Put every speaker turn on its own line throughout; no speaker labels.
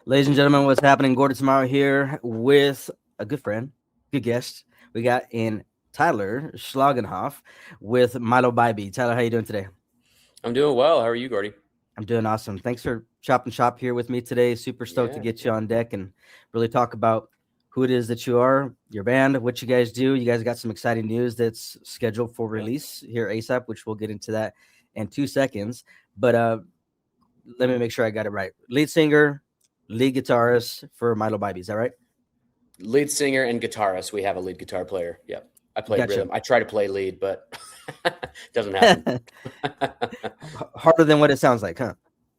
Ladies and gentlemen, what's happening? Gordon tomorrow here with a good friend, good guest. We got in Tyler Schlagenhoff with Mylo Bybee. Tyler, how you doing today?
I'm doing well. How are you, Gordy?
I'm doing awesome. Thanks for chopping shop here with me today. Super stoked to
Yeah,
get you
yeah.
on deck and really talk about who it is that you are, your band, what you guys do. You guys got some exciting news that's scheduled for
Yeah.
release here ASAP, which we'll get into that in 2 seconds. But let me make sure I got it right. Lead singer, lead guitarist for Mylo Bybee. Is that right?
Lead singer and guitarist. We have a lead guitar player. Yep. I play
Gotcha.
rhythm. I try to play lead, but doesn't happen.
Harder than what it sounds like, huh?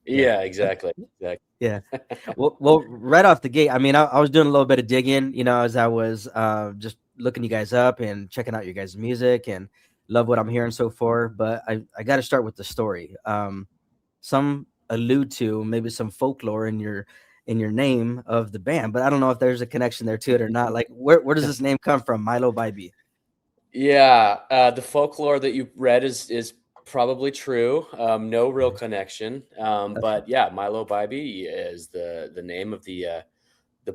Yeah.
Yeah, exactly. Exactly.
Yeah. Well, right off the gate, I mean, I was doing a little bit of digging, as I was just looking you guys up and checking out your guys' music and love what I'm hearing so far. But I got to start with the story. Some allude to maybe some folklore in your name of the band, but I don't know if there's a connection there to it or not. Like, where does this name come from, Mylo Bybee?
Yeah, the folklore that you read is probably true. No real connection. But yeah, Milo Bybee is the name of the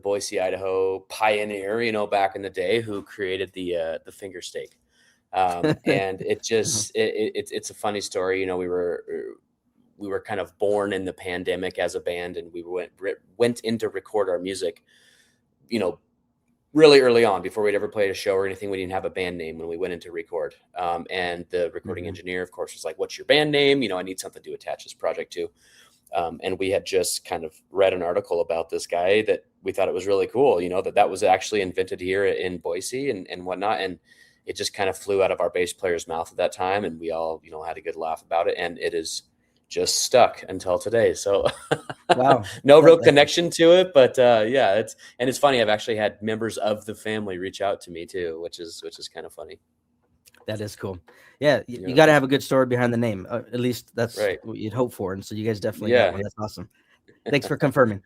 Boise, Idaho pioneer. Back in the day, who created the finger steak. And it just it's a funny story. We were kind of born in the pandemic as a band, and we went in to record our music. You know, really early on, before we'd ever played a show or anything. We didn't have a band name when we went into record. And the recording
Mhm.
engineer, of course, was like, "What's your band name? I need something to attach this project to." And we had just kind of read an article about this guy that we thought it was really cool. That was actually invented here in Boise and whatnot. And it just kind of flew out of our bass player's mouth at that time, and we all had a good laugh about it, and it is just stuck until today. So
Wow.
no real
That's
connection to it, but yeah, it's funny. I've actually had members of the family reach out to me too, which is kind of funny.
That is cool. Yeah, you
Yeah,
got to have a good story behind the name. At least that's
right.
what you'd hope for, and so you guys definitely got
Yeah,
one. That's awesome. Thanks for confirming.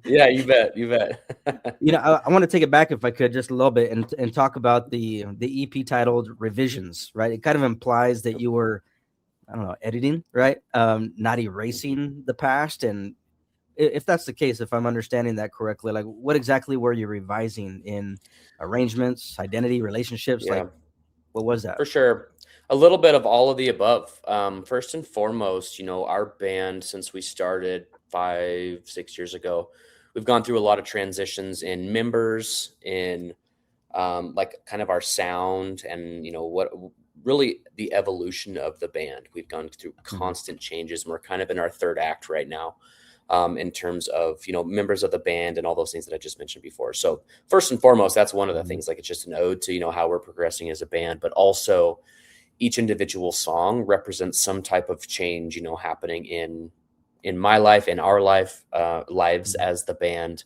yeah. You bet. You bet.
I want to take it back if I could just a little bit and talk about the EP titled "Revisions." Right, it kind of implies that you were, I don't know, editing, right? Not erasing the past. And if that's the case, if I'm understanding that correctly, like what exactly were you revising in arrangements, identity, relationships? Like
Yeah.
what was that?
For sure. A little bit of all of the above. First and foremost, our band, since we started 5, 6 years ago, we've gone through a lot of transitions in members, in like kind of our sound, and what really the evolution of the band. We've gone through
Mhm.
constant changes, and we're kind of in our third act right now. In terms of members of the band and all those things that I just mentioned before. So first and foremost, that's one of the
Mhm.
things. Like, it's just an ode to how we're progressing as a band, but also each individual song represents some type of change happening in my life, in our lives
Mhm.
as the band.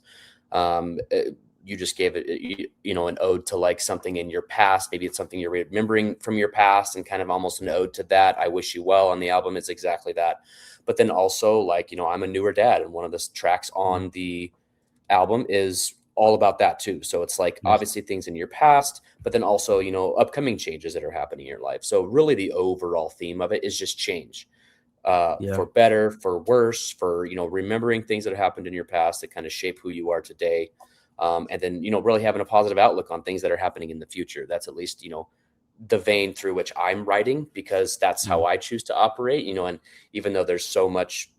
You just gave it, an ode to like something in your past. Maybe it's something you're remembering from your past, and kind of almost an ode to that. I Wish You Well on the album is exactly that. But then also, like, I'm a newer dad, and one of the tracks
Mhm.
on the album is all about that too. So it's like
Nice.
obviously things in your past, but then also, upcoming changes that are happening in your life. So really the overall theme of it is just change,
Yeah.
for better, for worse, for, remembering things that have happened in your past that kind of shape who you are today. And then, really having a positive outlook on things that are happening in the future. That's at least, the vein through which I'm writing, because that's
Mhm.
how I choose to operate, and even though there's so much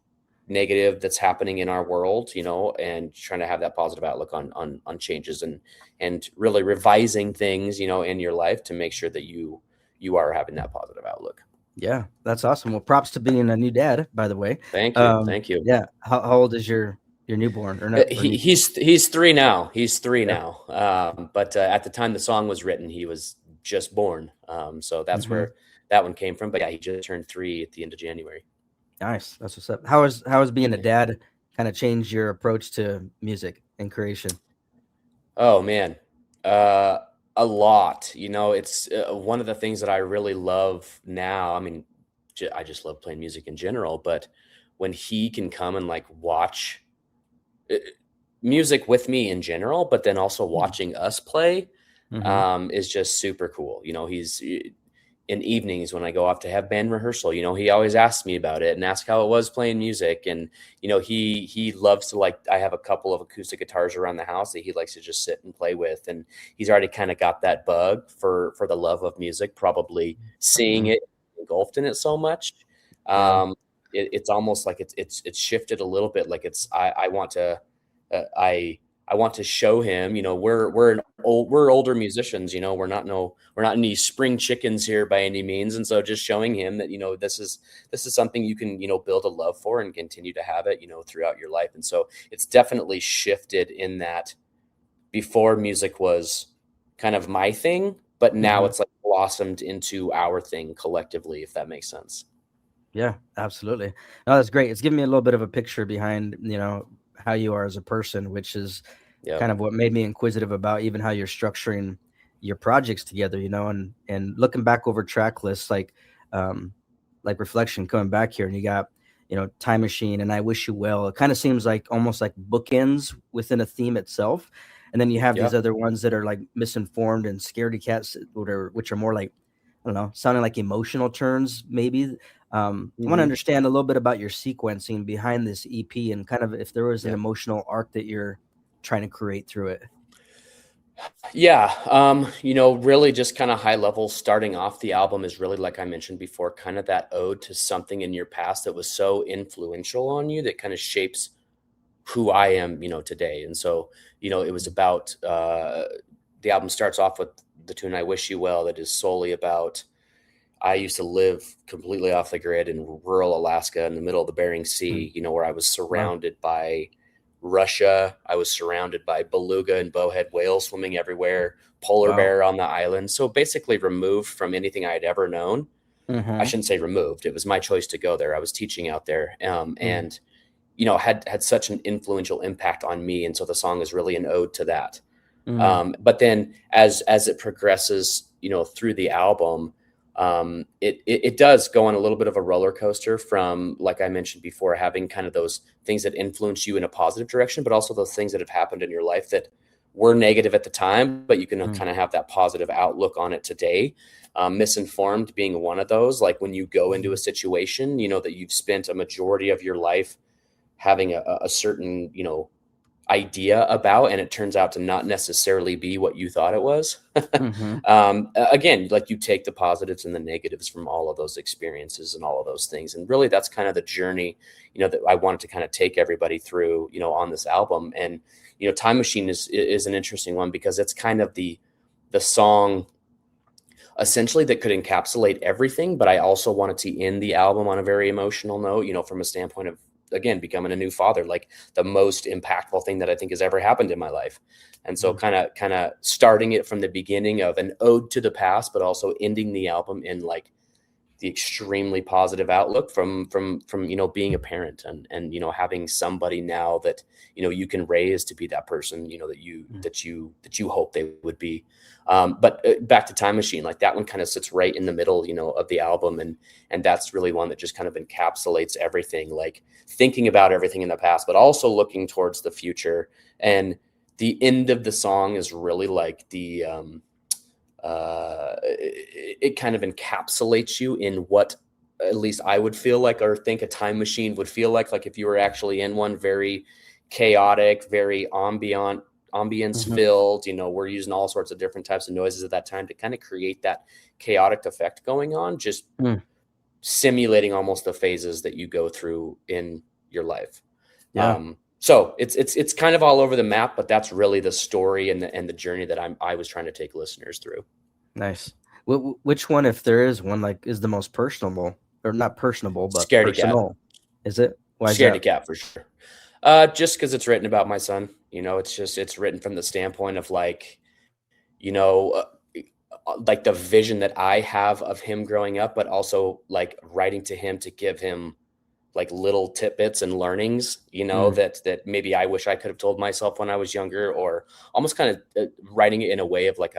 negative that's happening in our world, and trying to have that positive outlook on changes, and really revising things, in your life to make sure that you are having that positive outlook.
Yeah, that's awesome. Well, props to being a new dad, by the way.
Thank you. Thank you.
Yeah. How old is your newborn or not or
He,
new?
he's three now. He's three
Yeah.
now. But at the time the song was written, he was just born. So that's
Hmm.
where that one came from. But yeah, he just turned 3 at the end of January.
Nice. That's what's up. How is being a
Yeah.
dad kind of changed your approach to music and creation?
Oh man, uh, a lot. It's one of the things that I really love now. I mean, I just love playing music in general, but when he can come and like watch uh, music with me in general, but then also
Mhm.
watching us play,
Mhm.
is just super cool. in evenings when I go off to have band rehearsal, you know, he always asks me about it and asks how it was playing music. And, you know, he loves to, like, I have a couple of acoustic guitars around the house that he likes to just sit and play with. And he's already kind of got that bug for the love of music, probably seeing
Mhm.
it engulfed in it so much.
Yeah.
It's almost like it's shifted a little bit. Like I want to, I want to show him, you know, we're older musicians, you know, we're not any spring chickens here by any means. And so just showing him that, you know, this is something you can, you know, build a love for and continue to have it, you know, throughout your life. And so it's definitely shifted in that before music was kind of my thing, but now
Mhm.
it's like blossomed into our thing collectively, if that makes sense.
Yeah, absolutely. No, that's great. It's giving me a little bit of a picture behind, you know, how you are as a person, which is
Yep.
kind of what made me inquisitive about even how you're structuring your projects together, you know, and looking back over track lists um like Reflection coming back here and you got, you know, Time Machine and I Wish You Well. It kind of seems like almost like bookends within a theme itself. And then you have
Yeah.
these other ones that are like Misinformed and Scaredy Cats, which are more like, I don't know, sounding like emotional turns, maybe. I want to
Hmm.
understand a little bit about your sequencing behind this EP and kind of if there was an
Yeah.
emotional arc that you're trying to create through it.
Yeah, you know, really just kind of high level starting off the album is really, like I mentioned before, kind of that ode to something in your past that was so influential on you that kind of shapes who I am, you know, today. And so, you know, it was about the album starts off with the tune I Wish You Well, that is solely about I used to live completely off the grid in rural Alaska in the middle of the Bering
Mm.
Sea, you know, where I was
Wow.
surrounded by Russia. I was surrounded by beluga and bowhead whales swimming everywhere, polar
Wow.
bear on the island. So basically removed from anything I had ever known. I
Mm-hmm.
shouldn't say removed. It was my choice to go there. I was teaching out there.
Mm.
And you know, had such an influential impact on me. And so the song is really an ode to that.
Mm.
But then as it progresses, you know, through the album, it does go on a little bit of a roller coaster from, like I mentioned before, having kind of those things that influence you in a positive direction, but also those things that have happened in your life that were negative at the time, but you can
Mm.
kind of have that positive outlook on it today. Misinformed being one of those, like when you go into a situation, you know, that you've spent a majority of your life having a certain, you know, idea about, and it turns out to not necessarily be what you thought it was.
Mm-hmm.
Again, like you take the positives and the negatives from all of those experiences and all of those things. And really that's kind of the journey, you know, that I wanted to kind of take everybody through, you know, on this album. And, you know, Time Machine is an interesting one because it's kind of the song essentially that could encapsulate everything. But I also wanted to end the album on a very emotional note, you know, from a standpoint of, again, becoming a new father, like the most impactful thing that I think has ever happened in my life. And so
Mm.
kind of starting it from the beginning of an ode to the past, but also ending the album in like the extremely positive outlook from you know, being a parent and you know, having somebody now that, you know, you can raise to be that person, you know,
Mm.
that you hope they would be. But back to Time Machine, like that one kind of sits right in the middle, you know, of the album. And that's really one that just kind of encapsulates everything, like thinking about everything in the past but also looking towards the future. And the end of the song is really like it kind of encapsulates you in what at least I would feel like or think a time machine would feel like if you were actually in one. Very chaotic, very ambience
Mm-hmm.
filled. You know, we're using all sorts of different types of noises at that time to kind of create that chaotic effect going on, just
Mm.
simulating almost the phases that you go through in your life.
Yeah.
So it's kind of all over the map, but that's really the story and the journey that I was trying to take listeners through.
Nice. Which one, if there is one, like is the most personable or not personable, but
Scaredy cat.
personal? Is it? Why is
Scaredy
that?
cat for sure. Just because it's written about my son. You know, it's written from the standpoint of like, you know, like the vision that I have of him growing up, but also like writing to him to give him like little tidbits and learnings, you know,
Mm.
that maybe I wish I could have told myself when I was younger, or almost kind of writing it in a way of like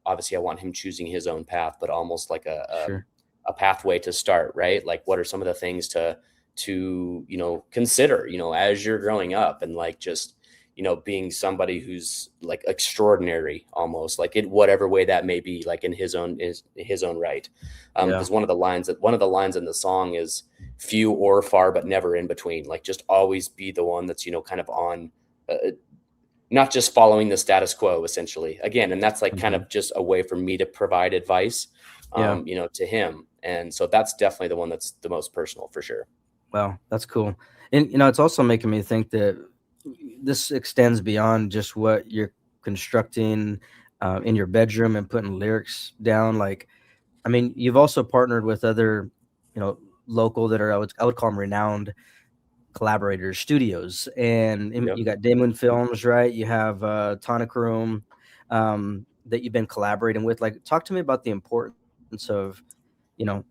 obviously I want him choosing his own path, but almost like
Sure.
a pathway to start, right? Like what are some of the things to you know, consider, you know, as you're growing up, and like just, being somebody who's like extraordinary, almost like in whatever way that may be, like in his own right.
Yeah.
Because one of the lines in the song is few or far, but never in between. Like just always be the one that's, kind of on, not just following the status quo, essentially. Again, and that's like kind
Mhm.
of just a way for me to provide advice,
Yeah.
to him. And so that's definitely the one that's the most personal for sure.
Wow, that's cool. And it's also making me think that this extends beyond just what you're constructing in your bedroom and putting lyrics down. Like, I mean, you've also partnered with other, you know, local that are I would call them renowned collaborators, studios, and
Yep.
you got Damon Films, right? You have Tonic Room that you've been collaborating with. Like, talk to me about the importance of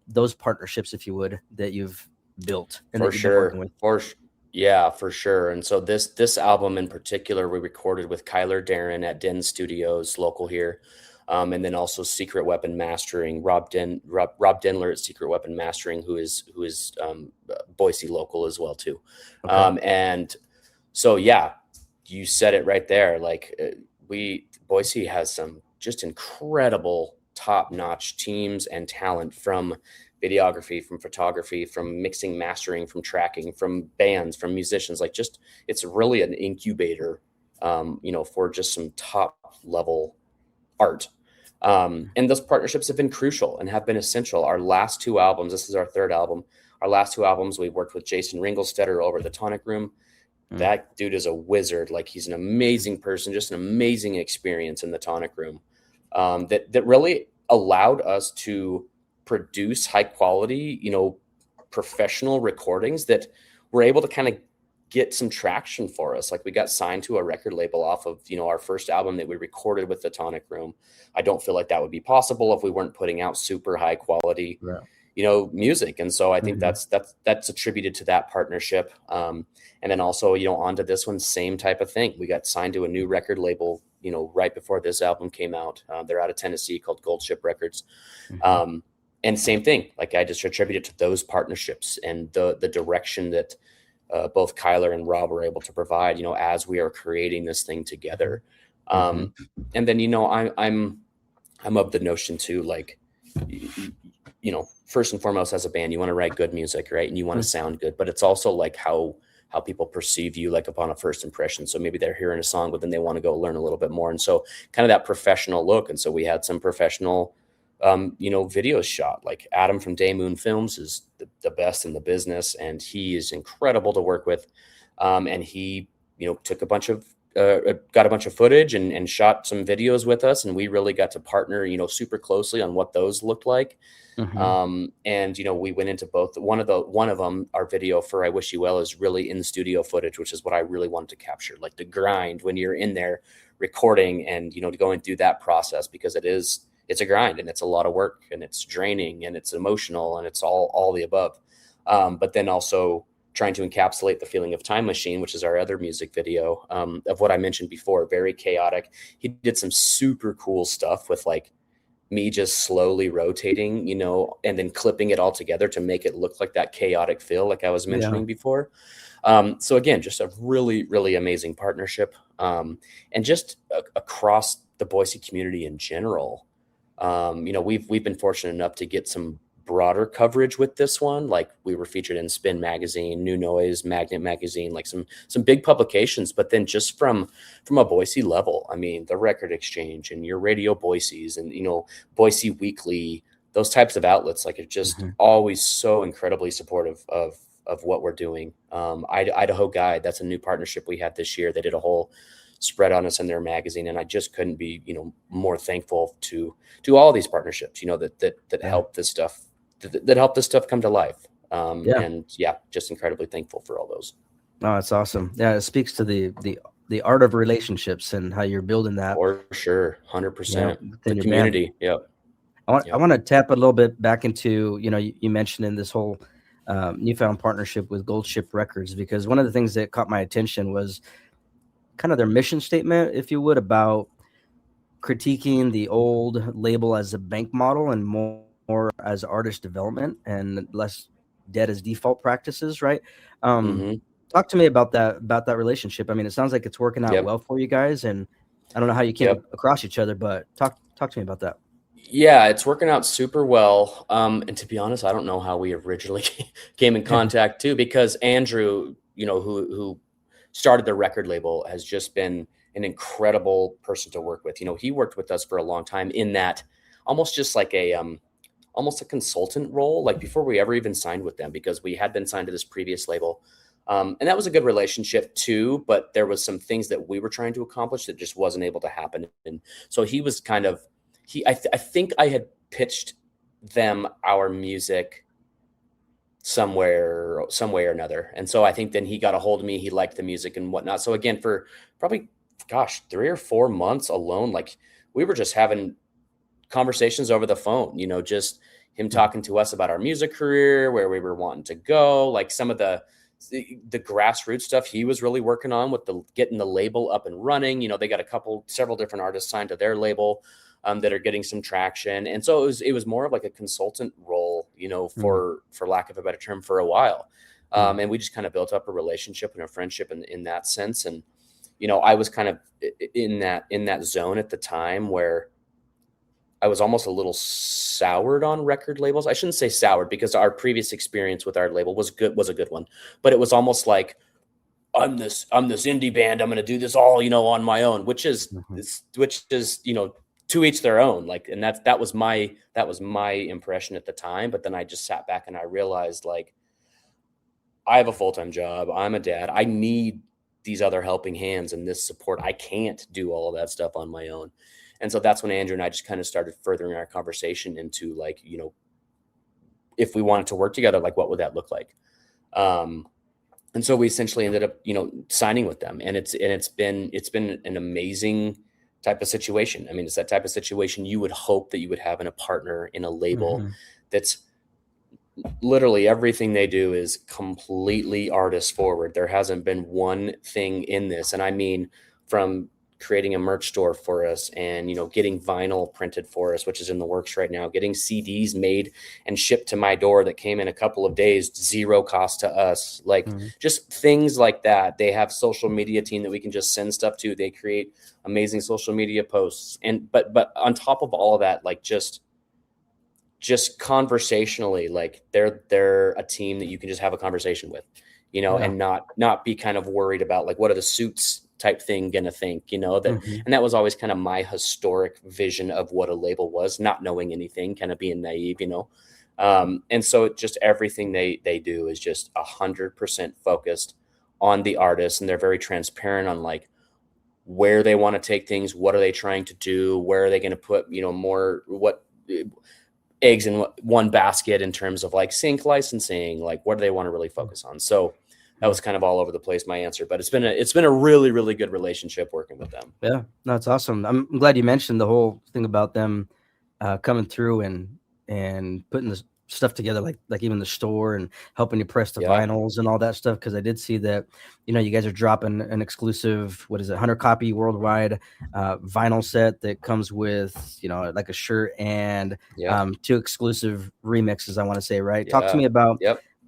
those partnerships, if you would, that you've built and
For
that you've been working
sure.
with.
Yeah, for sure. And so this album in particular, we recorded with Kyler Darren at Den Studios, local here. And then also Secret Weapon Mastering, Rob Denler at Secret Weapon Mastering, who is Boise local as well too.
Okay.
And so yeah, you said it right there. Like we Boise has some just incredible top-notch teams and talent, from videography, from photography, from mixing, mastering, from tracking, from bands, from musicians. Like just it's really an incubator, for just some top level art. And those partnerships have been crucial and have been essential. Our last two albums, this is our third album. Our last two albums, we worked with Jason Ringelstetter over at the Tonic Room.
Mm.
That dude is a wizard. Like he's an amazing person, just an amazing experience in the Tonic Room. That really allowed us to produce high quality, professional recordings that were able to kind of get some traction for us. Like we got signed to a record label off of, our first album that we recorded with the Tonic Room. I don't feel like that would be possible if we weren't putting out super high quality,
Right.
music. And so I think
Mhm.
that's attributed to that partnership. And then also, onto this one, same type of thing. We got signed to a new record label, right before this album came out. They're out of Tennessee, called Gold Ship Records.
Mhm.
Um, and same thing, like I just attribute it to those partnerships and the direction that both Kyler and Rob were able to provide, as we are creating this thing together.
Mhm.
Um, and then, I'm of the notion too, like, first and foremost, as a band, you want to write good music, right? And you want to
Mm.
sound good, but it's also like how people perceive you, like upon a first impression. So maybe they're hearing a song, but then they want to go learn a little bit more. And so kind of that professional look. And so we had some professional, videos shot. Like Adam from Day Moon Films is the best in the business, and he is incredible to work with. And he, took got a bunch of footage and shot some videos with us, and we really got to partner, super closely on what those looked like.
Mhm.
And we went into both. One of them, our video for "I Wish You Well," is really in studio footage, which is what I really wanted to capture, like the grind when you're in there recording and going through that process, because it's a grind and it's a lot of work and it's draining and it's emotional and it's all the above. But then also trying to encapsulate the feeling of Time Machine, which is our other music video, of what I mentioned before, very chaotic. He did some super cool stuff with like me just slowly rotating, and then clipping it all together to make it look like that chaotic feel, like I was
Yeah.
mentioning before. So again, just a really, really amazing partnership. And just across the Boise community in general, we've been fortunate enough to get some broader coverage with this one. Like we were featured in Spin Magazine, New Noise, Magnet Magazine, like some big publications. But then just from a Boise level, I mean, the Record Exchange and your Radio Boise's and Boise Weekly, those types of outlets, like, are just
Mhm.
always so incredibly supportive of what we're doing. Idaho Guide, that's a new partnership we had this year. They did a whole spread on us in their magazine, and I just couldn't be more thankful to all these partnerships that
Yeah.
help this stuff that help this stuff come to life.
Yeah.
And yeah, just incredibly thankful for all those.
Oh, it's awesome. Yeah, it speaks to the art of relationships and how you're building that,
For sure,
you know,
100%. The
within your band.
community. Yep.
I
Yep.
want to tap a little bit back into, you mentioned in this whole newfound partnership with Gold Ship Records, because one of the things that caught my attention was kind of their mission statement, if you would, about critiquing the old label as a bank model and more as artist development and less dead as default practices, right? Um,
Hmm.
talk to me about that relationship. I mean, it sounds like it's working out
Yep.
well for you guys, and I don't know how you came
Yep.
across each other, but talk to me about that.
Yeah, it's working out super well. And to be honest, I don't know how we originally came in contact too, because Andrew, who started the record label, has just been an incredible person to work with. He worked with us for a long time in that almost just like almost a consultant role, like before we ever even signed with them, because we had been signed to this previous label. And that was a good relationship too, but there was some things that we were trying to accomplish that just wasn't able to happen. And so he was kind of, I think I had pitched them our music some way or another. And so I think then he got a hold of me, he liked the music and whatnot. So again, for probably, 3 or 4 months alone, like we were just having conversations over the phone, just him talking to us about our music career, where we were wanting to go, like some of the grassroots stuff he was really working on with getting the label up and running. They got several different artists signed to their label that are getting some traction. And so it was more of like a consultant role, for lack of a better term, for a while. And we just kind of built up a relationship and a friendship in that sense. And, I was kind of in that zone at the time where I was almost a little soured on record labels. I shouldn't say soured, because our previous experience with our label was a good one, but it was almost like, I'm this indie band, I'm going to do this all, on my own, which is to each their own. Like, and that was my impression at the time. But then I just sat back and I realized, like, I have a full-time job. I'm a dad. I need these other helping hands and this support. I can't do all of that stuff on my own. And so that's when Andrew and I just kind of started furthering our conversation into, like, if we wanted to work together, like, what would that look like? And so we essentially ended up, signing with them, and it's been an amazing type of situation. I mean, it's that type of situation you would hope that you would have in a partner in a label that's literally everything they do is completely artist forward. There hasn't been one thing in this. And I mean, from creating a merch store for us and, getting vinyl printed for us, which is in the works right now, getting CDs made and shipped to my door that came in a couple of days, zero cost to us, like just things like that. They have social media team that we can just send stuff to. They create amazing social media posts. And, but on top of all of that, like just conversationally, like they're a team that you can just have a conversation with, and not be kind of worried about, like, what are the suits type thing gonna think, that. And that was always kind of my historic vision of what a label was, not knowing anything, kind of being naive, and so just everything they do is just 100% focused on the artist, and they're very transparent on, like, where they want to take things, what are they trying to do, where are they going to put more eggs in one basket in terms of, like, sync licensing, like, what do they want to really focus on. So that was kind of all over the place, my answer, but it's been a really, really good relationship working with them.
Yeah, no, it's awesome. I'm glad you mentioned the whole thing about them coming through and putting the stuff together, like even the store and helping you press the vinyls and all that stuff. Because I did see that, you guys are dropping an exclusive, what is it, 100 copy worldwide vinyl set that comes with, like a shirt and 2 exclusive remixes, I want to say, right? Talk to me about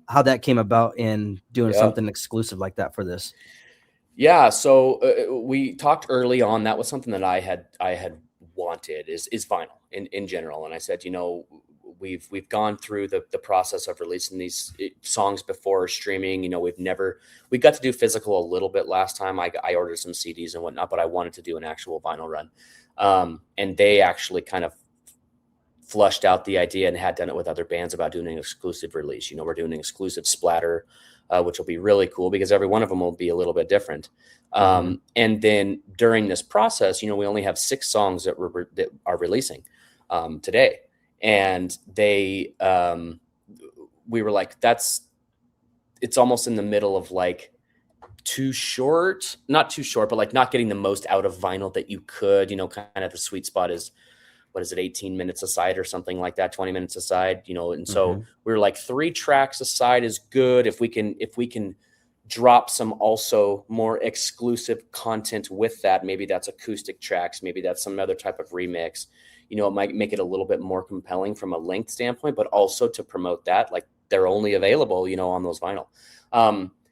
how that came about in doing something exclusive like that for this.
Yeah. So we talked early on. That was something that I had wanted is vinyl in general. And I said, we've gone through the process of releasing these songs before streaming. We got to do physical a little bit last time. I ordered some CDs and whatnot, but I wanted to do an actual vinyl run. And they actually kind of flushed out the idea and had done it with other bands about doing an exclusive release. We're doing an exclusive splatter, which will be really cool because every one of them will be a little bit different. And then during this process, we only have 6 songs that are releasing today. And we were like, it's almost in the middle of, like, not too short, but, like, not getting the most out of vinyl that you could, kind of the sweet spot is, what is it, 18 minutes a side or something like that, 20 minutes a side, and so we were like, 3 tracks a side is good. If we can drop some also more exclusive content with that, maybe that's acoustic tracks, maybe that's some other type of remix, it might make it a little bit more compelling from a length standpoint, but also to promote that, like, they're only available, on those vinyl.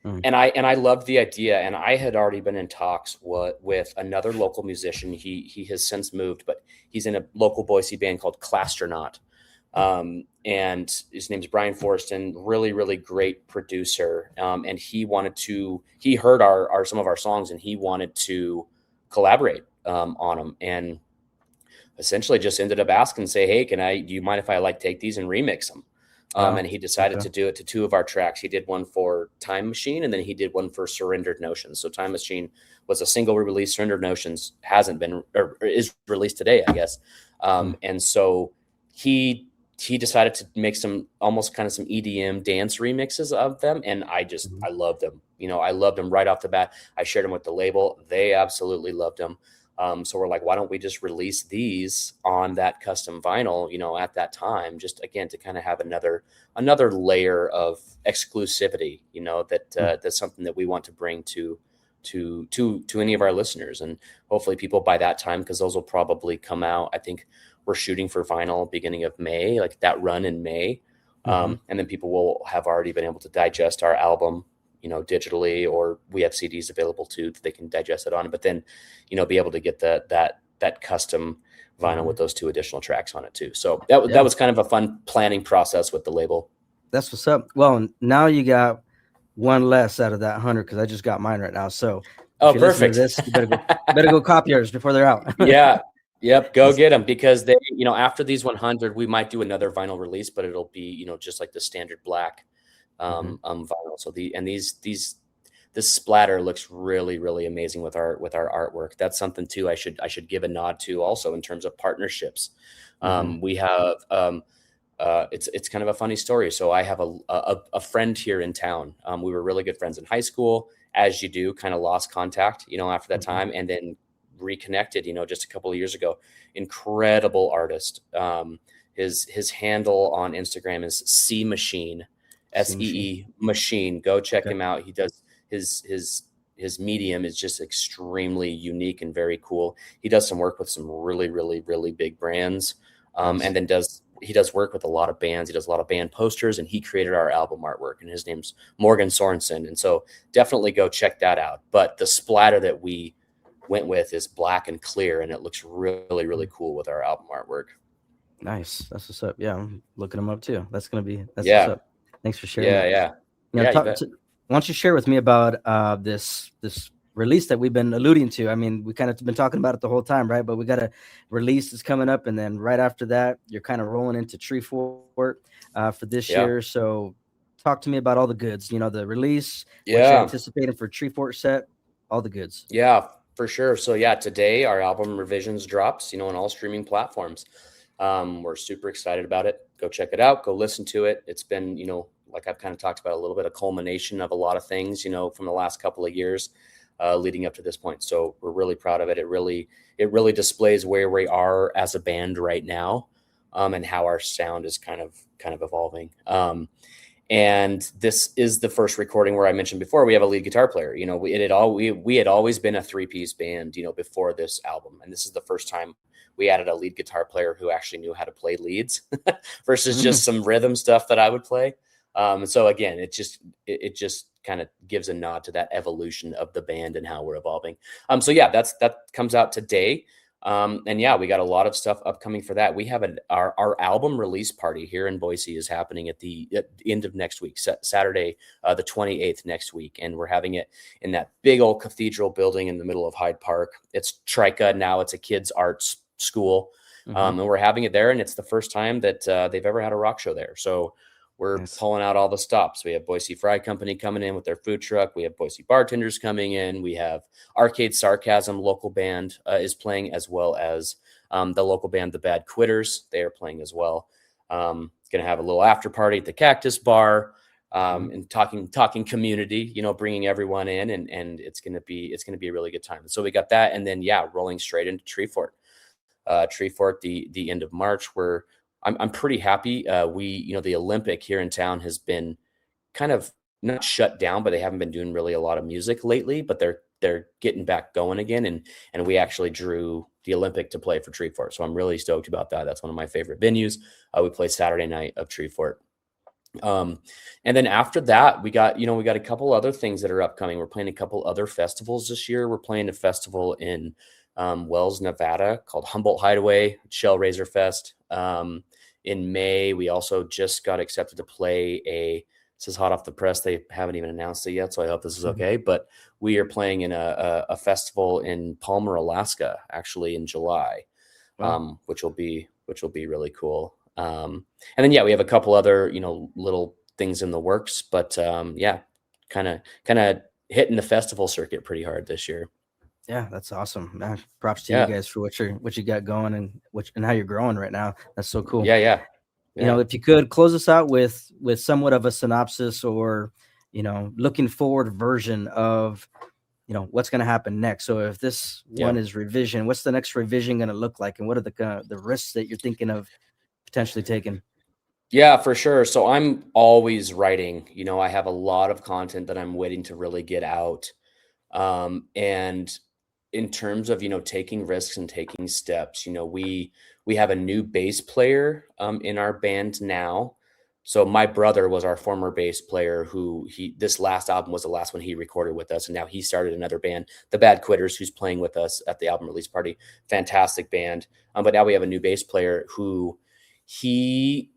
Mm.
And I loved the idea, and I had already been in talks with another local musician. He has since moved, but he's in a local Boise band called Clastronaut. And his name's Brian Forston, really, really great producer. And he heard some of our songs, and he wanted to collaborate on them, and essentially just ended up asking, say, hey, do you mind if I take these and remix them?
Wow.
And he decided to do it to two of our tracks. He did one for Time Machine, and then he did one for Surrendered Notions. So Time Machine was a single release. Surrendered Notions hasn't been, or is released today, I guess. And so he decided to make some almost kind of some EDM dance remixes of them. And I loved them. I loved them right off the bat. I shared them with the label. They absolutely loved them. So we're like, why don't we just release these on that custom vinyl, at that time, just again, to kind of have another layer of exclusivity, that's something that we want to bring to any of our listeners. And hopefully people by that time, because those will probably come out. I think we're shooting for vinyl beginning of May, like that run in May. And then people will have already been able to digest our album, digitally, or we have CDs available too that they can digest it on, but then, be able to get that custom vinyl with those two additional tracks on it too. So that was kind of a fun planning process with the label.
That's what's up. Well, now you got one less out of that 100, because I just got mine right now. So if you're listening to this, you better go copy yours before they're out.
Yeah. Yep. Go get them, because they, after these 100, we might do another vinyl release, but it'll be, just like the standard black vinyl. So this splatter looks really, really amazing with our artwork. That's something too I should give a nod to also in terms of partnerships. We have it's kind of a funny story. So I have a friend here in town. We were really good friends in high school, as you do, kind of lost contact, after that time, and then reconnected, just a couple of years ago. Incredible artist. His handle on Instagram is C Machine. SEE Machine. Go check him out. He does his medium is just extremely unique and very cool. He does some work with some really, really, really big brands. And then he does work with a lot of bands. He does a lot of band posters, and he created our album artwork, and his name's Morgan Sorensen. And so definitely go check that out. But the splatter that we went with is black and clear, and it looks really, really cool with our album artwork.
Nice. That's what's up. Yeah. I'm looking them up too. That's what's up. Thanks for sharing.
Yeah.
Why don't you share with me about this release that we've been alluding to? I mean, we kind of been talking about it the whole time, right? But we got a release that's coming up, and then right after that, you're kind of rolling into Treefort for this year. So talk to me about all the goods. The release, what you're anticipating for Treefort set, all the goods.
Yeah, for sure. So today our album Revisions drops, on all streaming platforms. We're super excited about it. Go check it out. Go listen to it. It's been, like I've kind of talked about, a little bit of culmination of a lot of things, from the last couple of years leading up to this point. So we're really proud of it. It really displays where we are as a band right now, and how our sound is kind of evolving. And this is the first recording where I mentioned before we have a lead guitar player. We had always been a 3-piece band, before this album, and this is the first time we added a lead guitar player who actually knew how to play leads versus just some rhythm stuff that I would play. So again, it just kind of gives a nod to that evolution of the band and how we're evolving. So that comes out today. And we got a lot of stuff upcoming for that. We have our album release party here in Boise is happening at the end of next week, Saturday, the 28th next week. And we're having it in that big old cathedral building in the middle of Hyde Park. It's Trica now. It's a kids' arts school. And we're having it there. And it's the first time that they've ever had a rock show there. So we're pulling out all the stops. We have Boise Fry Company coming in with their food truck. We have Boise bartenders coming in. We have Arcade Sarcasm, local band, is playing, as well as the local band, The Bad Quitters. They are playing as well. Going to have a little after party at the Cactus Bar, and talking community, bringing everyone in, and it's going to be a really good time. So we got that, and then rolling straight into Treefort. Treefort, the end of March, where I'm pretty happy. The Olympic here in town has been kind of not shut down, but they haven't been doing really a lot of music lately, but they're getting back going again. And we actually drew the Olympic to play for Treefort. So I'm really stoked about that. That's one of my favorite venues. We play Saturday night of Treefort. Um, and then after that, we got a couple other things that are upcoming. We're playing a couple other festivals this year. We're playing a festival in Wells, Nevada called Humboldt Hideaway, Shell Razor Fest. In May, we also just got accepted to play this is hot off the press. They haven't even announced it yet, so I hope this is okay. But we are playing in a festival in Palmer, Alaska, actually in July,
Wow.
which will be really cool. And then, yeah, we have a couple other, little things in the works, but yeah, kind of hitting the festival circuit pretty hard this year.
Yeah, that's awesome. Props to you
Yeah.
guys for what you got going and how you're growing right now. That's so cool.
Yeah. Yeah. Yeah.
If you could close us out with somewhat of a synopsis, or looking forward version of what's going to happen next. So if this one is revision, what's the next revision going to look like, and what are the risks that you're thinking of potentially taking?
Yeah, for sure. So I'm always writing. I have a lot of content that I'm waiting to really get out. And in terms of, taking risks and taking steps, we have a new bass player in our band now. So my brother was our former bass player who this last album was the last one he recorded with us. And now he started another band, the Bad Quitters, who's playing with us at the album release party. Fantastic band. But now we have a new bass player who he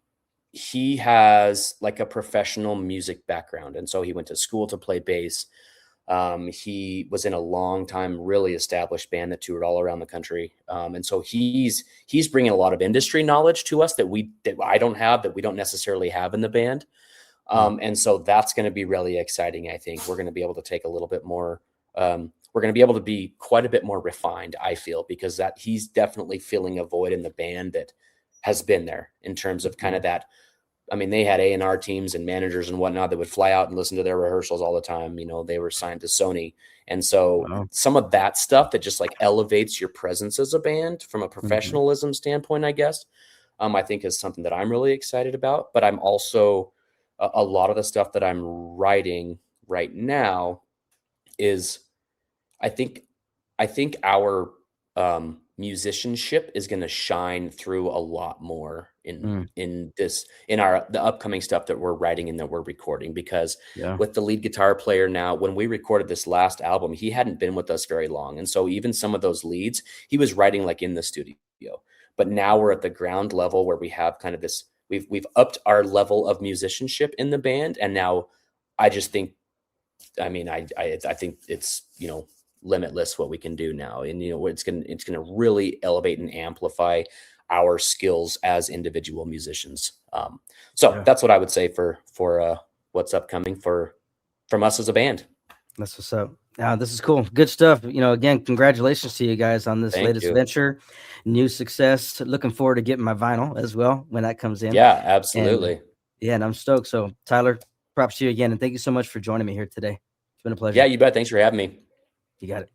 has like a professional music background. And so he went to school to play bass. He was in a long time, really established band that toured all around the country. And so he's bringing a lot of industry knowledge to us that I don't have, that we don't necessarily have in the band. And so that's going to be really exciting. I think we're going to be able to take a little bit more, we're going to be able to be quite a bit more refined, I feel, because that he's definitely filling a void in the band that has been there in terms of kind of that. I mean, they had A&R teams and managers and whatnot that would fly out and listen to their rehearsals all the time. They were signed to Sony. And so some of that stuff that just like elevates your presence as a band from a professionalism standpoint, I guess, I think is something that I'm really excited about. But I'm also, a lot of the stuff that I'm writing right now is, I think our musicianship is going to shine through a lot more in the upcoming stuff that we're writing and that we're recording, because with the lead guitar player now, when we recorded this last album, he hadn't been with us very long. And so even some of those leads, he was writing like in the studio, but now we're at the ground level where we have kind of this, we've upped our level of musicianship in the band. And now I just think, I think it's, limitless what we can do now. And, it's going to really elevate and amplify our skills as individual musicians. That's what I would say for what's upcoming from us as a band.
That's what's up. This is cool. Good stuff. Again, congratulations to you guys on this latest venture, new success. Looking forward to getting my vinyl as well when that comes in.
Yeah, absolutely.
And I'm stoked. So Tyler, props to you again. And thank you so much for joining me here today. It's been a pleasure.
Yeah, you bet. Thanks for having me.
You got it.